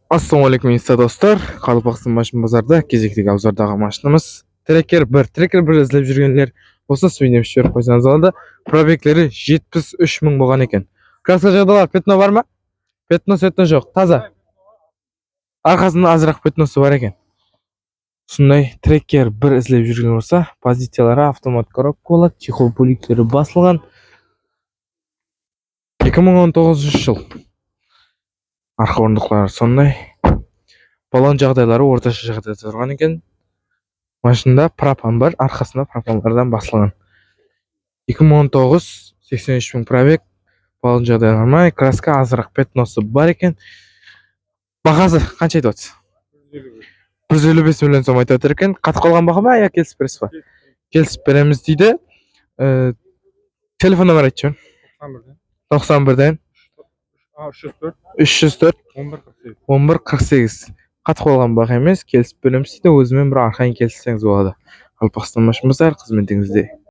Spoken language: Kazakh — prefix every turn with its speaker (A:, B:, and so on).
A: Ассалаумалейкум инста достар. Қалпақстан машин базарда кезектегі обзордағы машинамыз Трекер 1. Трекер 1 іздеп жүргендер болса свинеп жіберіп қойсаңыз болады. Пробеглері 73 мың болған екен. Краска жағдайлар пятно бар ма? Пятно жоқ, таза. Арқасында азырақ пятносы бар екен. Сондай Трекер 1 іздеп жүрген болса, позициялары автомат коробка болады, чехол бөліктері басылған. 2019 жыл. Арқа орындықтары сондай. Балон жағдайлары орташа жағдайда тұрған екен. Машинада пропан бар, арқасында пропанлардан басылған. 2019 83 мың пробег. Балон жағдайы нормальный, краска азырақ пятносы бар екен. Бағасы қанша айтып отырсыз? 155 миллион сом айтып отыр екен. Қатып қалған баға ма, я келісіп бересіз ба? Келісіп береміз дейді. Телефон номер айтшы. 91-ден 304 1148. Қатып қалған баға емес, келісіп береміз дейді. Өзімен бір арқайын келіссеңіз болады. Қалпақстан машин базар қызметіңізде.